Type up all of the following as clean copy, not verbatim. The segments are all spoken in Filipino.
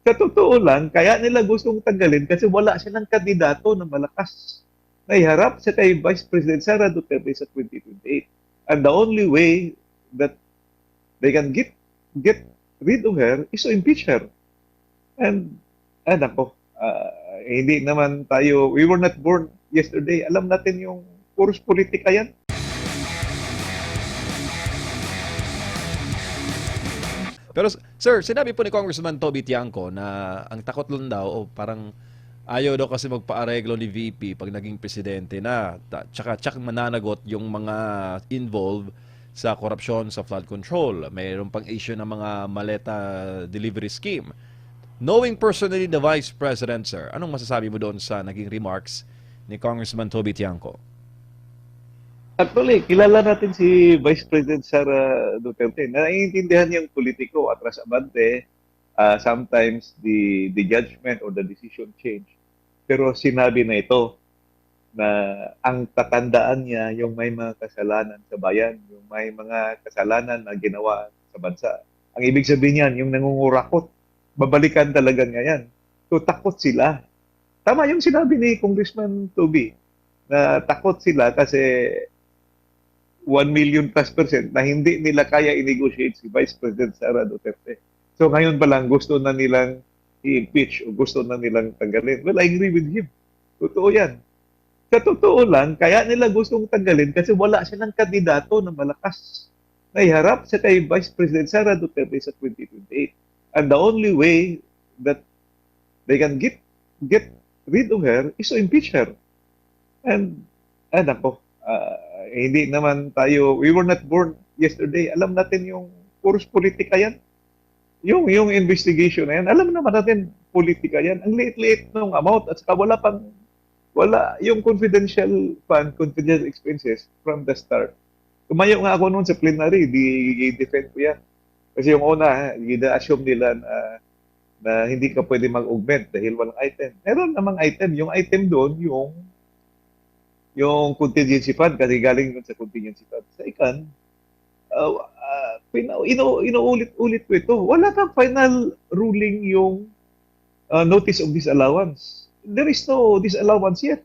Sa totoo lang, kaya nila gustong tanggalin kasi wala silang kandidato na malakas na iharap sa kay Vice President Sara Duterte sa 2028. And the only way that they can get rid of her is to impeach her. And, nako, hindi naman tayo, we were not born yesterday. Alam natin yung puros politika yan. Pero sir, sinabi po ni Congressman Toby Tiangco na ang takot lang daw o parang ayaw daw kasi magpaareglo ni VP pag naging presidente na. Tsaka mananagot yung mga involved sa korupsyon sa flood control. Mayroon pang issue ng mga maleta delivery scheme. Knowing personally the Vice President, sir, anong masasabi mo doon sa naging remarks ni Congressman Toby Tiangco? Actually, kilala natin si Vice President Sara Duterte. Naiintindihan niyang politiko, atras abante, sometimes the judgment or the decision change. Pero sinabi na ito na ang tatandaan niya yung may mga kasalanan sa bayan, yung may mga kasalanan na ginawa sa bansa. Ang ibig sabihin niyan, yung nangungurakot, babalikan talaga niya yan. So takot sila. Tama yung sinabi ni Congressman Toby na takot sila kasi 1 million plus percent na hindi nila kaya i-negotiate si Vice President Sara Duterte. So ngayon pa lang gusto na nilang i-impeach o gusto na nilang tanggalin. Well, I agree with him. Totoo yan. Sa totoo lang, kaya nila gustong tanggalin kasi wala silang kandidato na malakas na iharap sa kay Vice President Sara Duterte sa 2028. And the only way that they can get rid of her is to impeach her. And, nako, hindi naman tayo, we were not born yesterday. Alam natin yung puros politika yan. Yung investigation na yan, alam naman natin politika yan. Ang liit-liit ng amount at saka wala yung confidential fund, confidential expenses from the start. Tumayo nga ako noon sa plenary, di-defend ko yan. Kasi yung una, gina-assume nila na hindi ka pwede mag-augment dahil walang item. Meron namang item. Yung item doon, yung contingency fund kasi galing yun sa contingency fund. Sa ikan, inuulit-ulit ko ito. Wala kang final ruling yung notice of disallowance. There is no disallowance yet.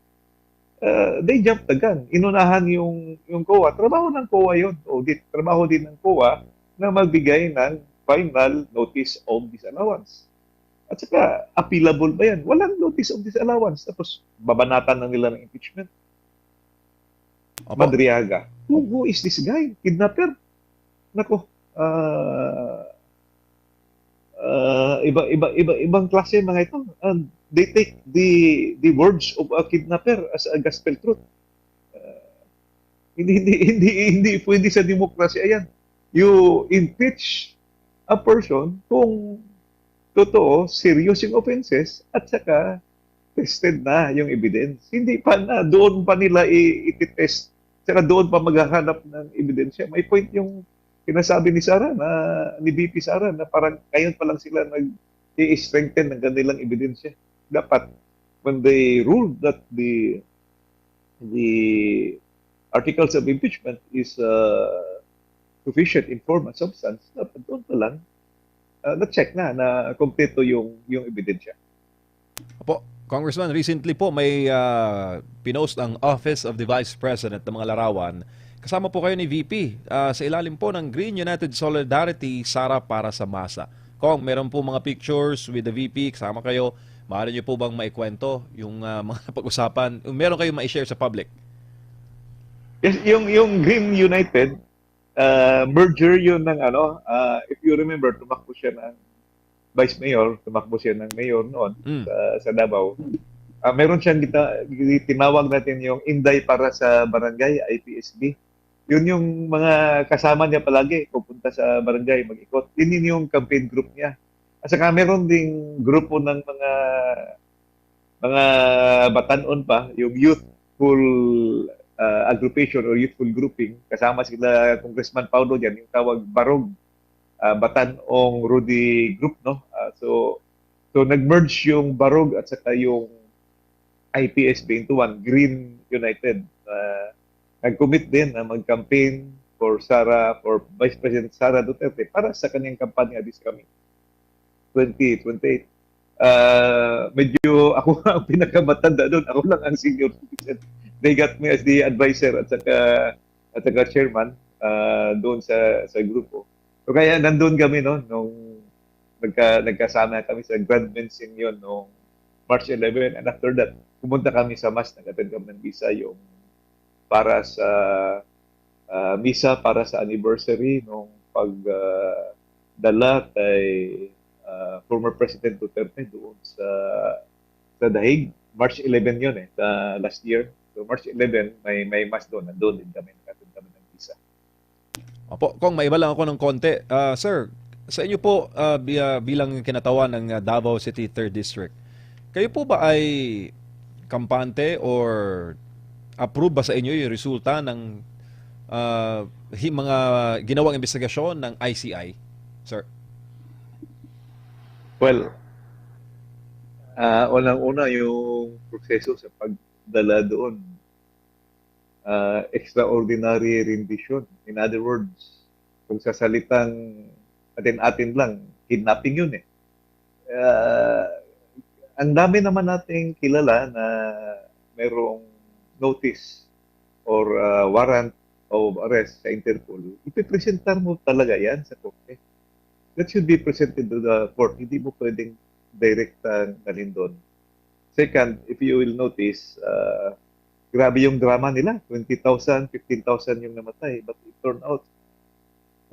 They jumped the gun. Inunahan yung COA. Trabaho ng COA yun. Audit. Trabaho din ng COA na magbigay ng final notice of disallowance. At saka, appealable ba yan? Walang notice of disallowance. Tapos, babanatan na nila ng impeachment. Opo. Madriaga. Who is this guy? Kidnapper? Nako, ibang klase mga ito. And they take the words of a kidnapper as a gospel truth. Hindi pwede sa demokrasya yan. You impeach a person kung totoo, serious yung offenses at saka tested na yung evidence. Hindi pa na, doon pa nila i-test. Saka doon pa maghahanap ng ebidensya. May point yung sinasabi ni Sara, ni VP Sara, na parang ngayon pa lang sila nag-i-strengthen ng kanilang ebidensya. Dapat, when they ruled that the articles of impeachment is sufficient in form and substance, dapat doon pa lang na-check na kompleto yung ebidensya. Opo, Congressman, recently po may pinost ang Office of the Vice President ng mga larawan. Kasama po kayo ni VP sa ilalim po ng Green United Solidarity Sara para sa Masa. Kong, meron po mga pictures with the VP, kasama kayo. Maaari niyo po bang maikwento yung mga pag-usapan? Meron kayong ma-share sa public? Yes, yung Green United, merger yun ng if you remember, tumakbo siya ng Vice Mayor, tumakbo siya ng Mayor noon sa Davao. Meron siyang tinawag natin yung Inday para sa Barangay, IPSB. Yun yung mga kasama niya palagi, pupunta sa barangay, mag-ikot. Yun yung campaign group niya. At saka meron ding grupo ng mga batanon pa, yung youthful aggregation or youthful grouping. Kasama sila Congressman Paulo dyan, yung tawag Barog. Batanong Rudy Group, no? So nag-merge yung Barog at saka yung IPSB into one, Green United. Nag-commit din na mag-campaign for Vice President Sara Duterte para sa kanyang kampanya this coming 2028. medyo ako ang pinakamatanda doon. Ako lang ang senior citizen. They got me as the advisor at saka chairman doon sa grupo. So kaya nandun kami noon nung nagkasama kami sa Grand Mensin yun noong March 11, and after that pumunta kami sa MAS, nag-attend kami ng misa yung para sa misa para sa anniversary nung pagdala kay former President Duterte doon sa Dahig. March 11 yun sa last year. So March 11, may mass doon. Nandun din kami, nag-attend kami ng misa. Opo, kung maiba lang ako ng konti. Sir, sa inyo po bilang kinatawan ng Davao City 3rd District, kayo po ba ay kampante or approve ba sa inyo yung resulta ng mga ginawang investigasyon ng ICI, sir? Well, unang-una yung proseso sa pagdala doon, extraordinary rendition. In other words, kung sa salitang atin-atin lang, kidnapping yun eh. Ang dami naman nating kilala na merong notice or warrant of arrest sa Interpol. Ipipresentar mo talaga yan sa korte. That should be presented to the court. Hindi mo pwedeng direkta dalhin doon. Second, if you will notice, grabe yung drama nila. 20,000, 15,000 yung namatay. But it turned out,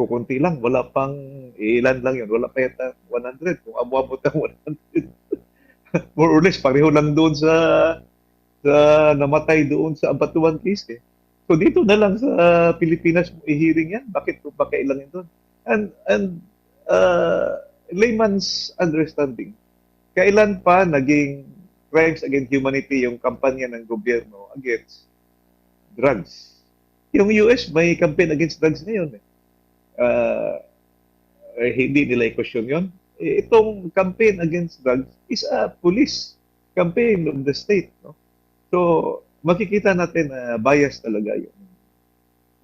kukunti lang. Wala pang, ilan lang yun. Wala pa yata 100. Kung abuabot ng 100. More or less, pareho lang doon sa namatay doon sa Abatuan case eh. So dito na lang sa Pilipinas mo i-hearing yan. Bakit pa kailangan doon? And layman's understanding, kailan pa naging crimes against humanity yung kampanya ng gobyerno against drugs? Yung US may campaign against drugs ngayon eh. Hindi nila i-question yun. Itong campaign against drugs is a police campaign of the state. No? So, makikita natin na bias talaga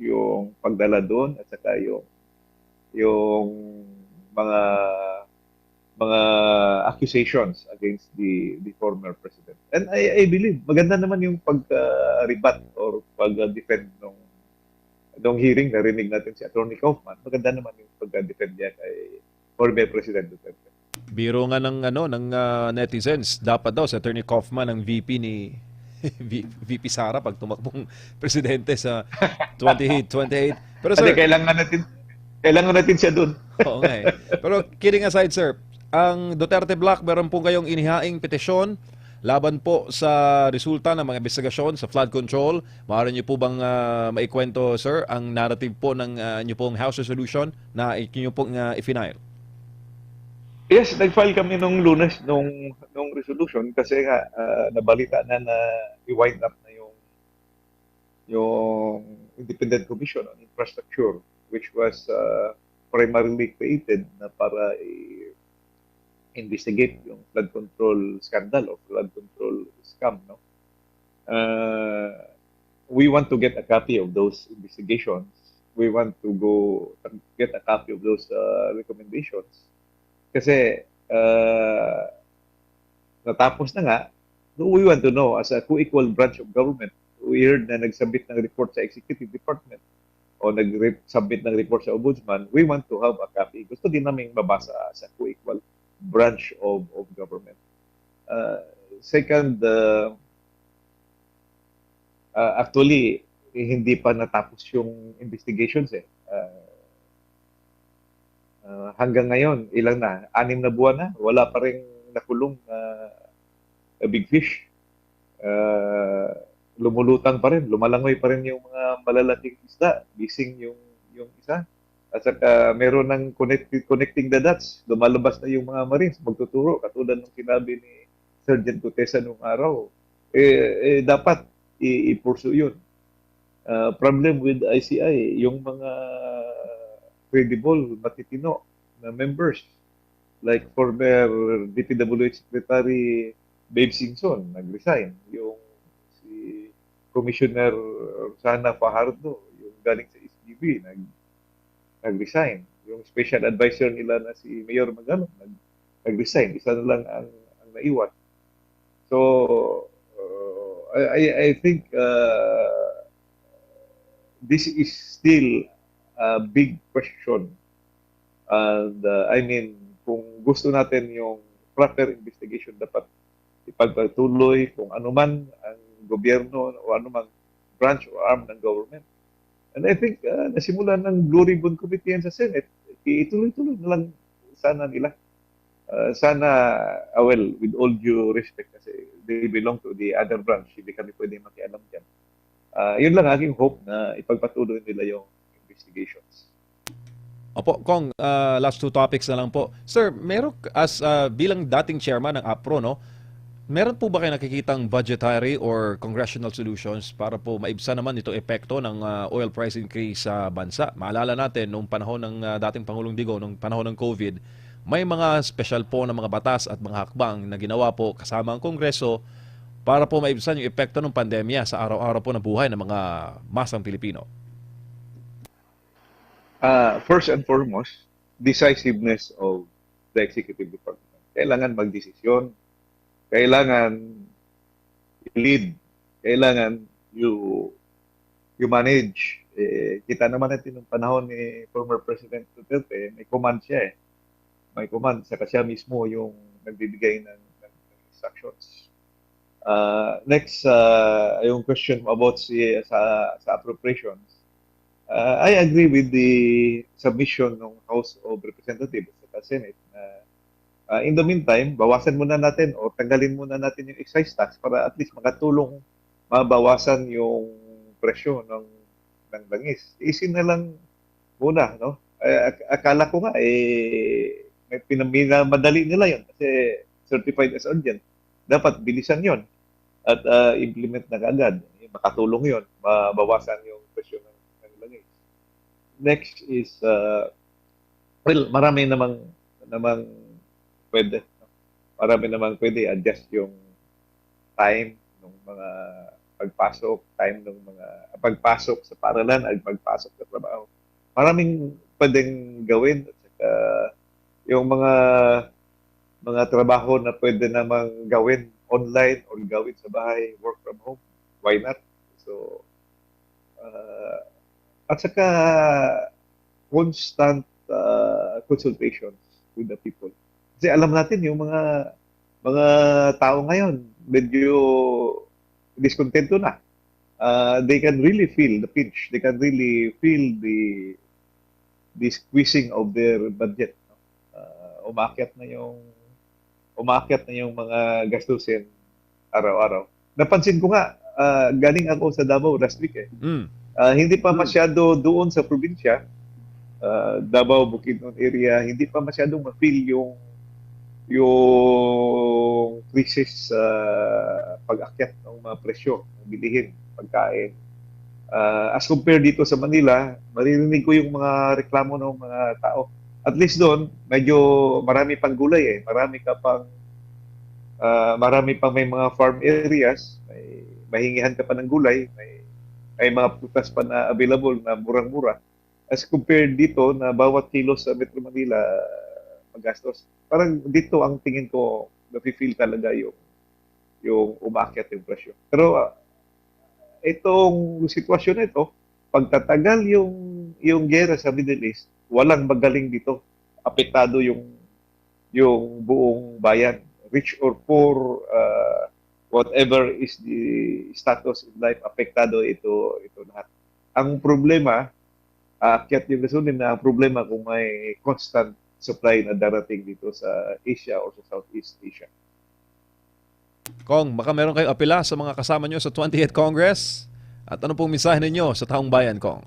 yung pagdala doon at saka yung mga mga accusations against the former president. And I believe maganda naman yung pag-rebut or pag-defend nung hearing. Narinig natin si Attorney Kaufman. Maganda naman yung pag-defend niya kay former President Duterte. Biro nga ng netizens, dapat daw si Attorney Kaufman ang VP ni VP Sara pag tumakbong presidente sa 2028. Pero Kasi sir, kailangan natin siya doon. oo nga eh. Pero kidding aside, sir, ang Duterte Block, meron po kayong inihaing petisyon laban po sa resulta ng mga investigasyon sa flood control. Maaari niyo po bang maikwento, sir, ang narrative po ng inyo pong House Resolution na inyo pong i-final? Yes, nag-file kami nung Lunes nung resolution kasi nga nabalita na i-wind up na yung Independent Commission on Infrastructure, which was primarily created na para investigate yung flood control scandal o flood control scam. No? We want to get a copy of those investigations. We want to go get a copy of those recommendations. Kasi natapos na nga, we want to know as a co-equal branch of government. We heard na nagsubmit ng report sa Executive Department o nag-submit ng report sa Ombudsman. We want to have a copy. Gusto din namin mabasa sa co-equal branch of government. Second, actually, hindi pa natapos yung investigations eh. Hanggang ngayon, ilang na? 6 na buwan na? Wala pa rin nakulong na big fish. Lumulutang pa rin, lumalangoy pa rin yung mga malalaking isda. Gising yung isa. At saka meron ng connecting the dots. Lumalabas na yung mga Marines magtuturo. Katulad ng sinabi ni Sergeant Gutesa nung araw. Dapat i-pursue yun. Problem with ICI, yung mga credible, matitino na members like former DPWH Secretary Babe Singson, nag-resign. Yung si Commissioner Rosana Fajardo, yung galing sa SDB, nag-resign. Yung special advisor nila na si Mayor Magalong, nag-resign. Isa na lang naiwan. So, I think this is still a big question. And I mean, kung gusto natin yung proper investigation, dapat ipagpatuloy kung ano man ang gobyerno o ano man branch or arm ng government. And I think nasimulan ng Blue Ribbon Committee yan sa Senate. Ituloy-tuloy na lang sana nila. Sana, well, with all due respect, kasi they belong to the other branch, hindi kami pwede makialam dyan. Yun lang aking hope na ipagpatuloy nila yung investigations. Opo, Kong, last two topics na lang po. Sir, bilang dating chairman ng APRO, no, meron po ba kayo nakikitang budgetary or congressional solutions para po maibsan naman itong epekto ng oil price increase sa bansa? Maalala natin, nung panahon ng dating Pangulong Digong, nung panahon ng COVID, may mga special po na mga batas at mga hakbang na ginawa po kasama ang Kongreso para po maibsan yung epekto ng pandemya sa araw-araw po na buhay ng mga masang Pilipino. First and foremost, decisiveness of the executive department. Kailangan magdesisyon, kailangan lead, kailangan you manage. Kita naman natin ng panahon ni former President Duterte, may command siya eh. May command, saka siya mismo yung nagbibigay ng instructions. Next, yung question about sa appropriations. I agree with the submission ng House of Representatives at Senate na in the meantime, bawasan muna natin o tanggalin muna natin yung excise tax para at least makatulong mabawasan yung presyo ng langis. Isin na lang muna, no? Akala ko nga may pinamadali nila yon kasi certified as urgent. Dapat bilisan yon at implement na kaagad. Makatulong yon, mabawasan yung presyo ng langis. Next is, well, marami namang pwede. No? Marami namang pwede adjust yung time ng mga time ng mga pagpasok sa paaralan at pagpasok sa trabaho. Maraming pwedeng gawin at saka yung mga trabaho na pwede namang gawin online or gawin sa bahay, work from home, why not? So, at saka constant consultations with the people. Kasi alam natin yung mga tao ngayon medyo diskontento na. They can really feel the pinch. They can really feel the squeezing of their budget. Umakyat na yung mga gastusin araw-araw. Napansin ko nga, galing ako sa Davao last week eh. Hindi pa masyado doon sa probinsya, Davao, Bukidnon area, hindi pa masyadong ma-feel yung crisis sa pag-akyat ng mga presyo, ng bilihin, pagkain. As compared dito sa Manila, maririnig ko yung mga reklamo ng mga tao. At least doon, medyo marami pang gulay eh. Marami pang may mga farm areas, may mahingihan ka pa ng gulay, may mga prutas pa na available na murang-mura. As compared dito na bawat kilo sa Metro Manila magastos. Parang dito ang tingin ko nafe-feel talaga yung umaakyat yung presyo. Pero itong sitwasyon na ito, pagtatagal yung gera sa Middle East, walang magaling dito. Apektado yung buong bayan, rich or poor, whatever is the status in life, apektado ito lahat. Ang problema, aakyat yung gasolin na ang problema kung may constant supply na darating dito sa Asia or sa Southeast Asia. Kong, baka meron kayong apela sa mga kasama nyo sa 28th Congress? At ano pong mensahe ninyo sa taong bayan, Kong?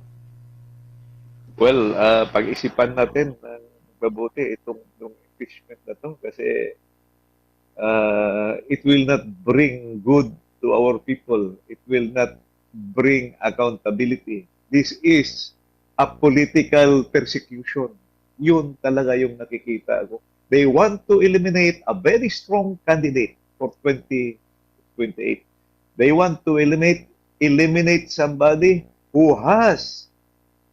Well, pag-isipan natin ng mabuti itong impeachment na to kasi it will not bring good to our people. It will not bring accountability. This is a political persecution. Yun talaga yung nakikita ko. They want to eliminate a very strong candidate for 2028. They want to eliminate somebody who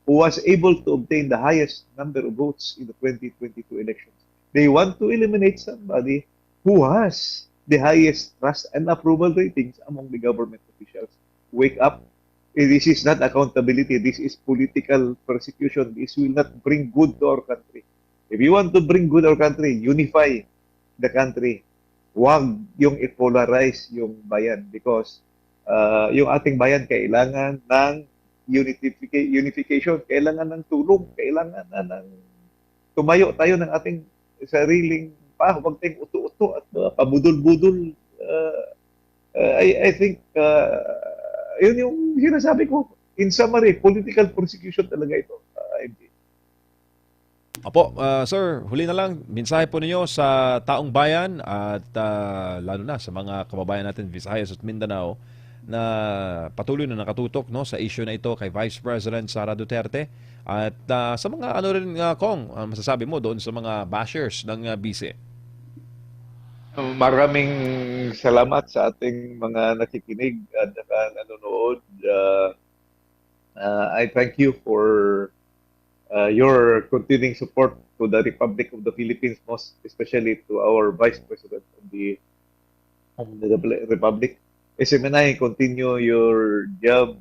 was able to obtain the highest number of votes in the 2022 elections. They want to eliminate somebody who has the highest trust and approval ratings among the government officials. Wake up. This is not accountability. This is political persecution. This will not bring good to our country. If you want to bring good to our country, unify the country. Huwag yung i-polarize yung bayan because yung ating bayan kailangan ng unification, kailangan ng tulong, kailangan na ng tumayo tayo ng ating sariling huwag tayong uto-uto at pabudol-budol. I think yun yung sinasabi ko. In summary, political persecution talaga ito. MJ. Apo, sir, huli na lang, mensahe po ninyo sa taong bayan at lalo na sa mga kababayan natin Visayas at Mindanao na patuloy na nakatutok no sa issue na ito kay Vice President Sara Duterte at sa mga ano rin Kong, masasabi mo doon sa mga bashers ng BICE. Maraming salamat sa ating mga nakikinig at nanonood. I thank you for your continuing support to the Republic of the Philippines, most especially to our Vice President of the Republic. SMNI, continue your job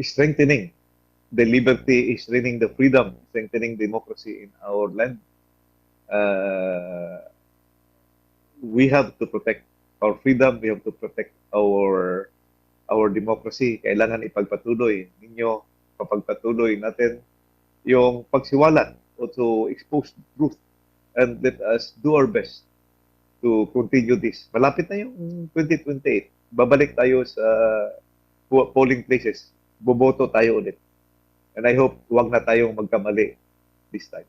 strengthening the liberty, strengthening the freedom, strengthening democracy in our land. We have to protect our freedom, we have to protect our democracy. Kailangan ipagpatuloy ninyo, papagpatuloy natin yung pagsiwalat o to expose truth and let us do our best to continue this. Malapit na yung 2028. Babalik tayo sa polling places. Boboto tayo ulit. And I hope huwag na tayong magkamali this time.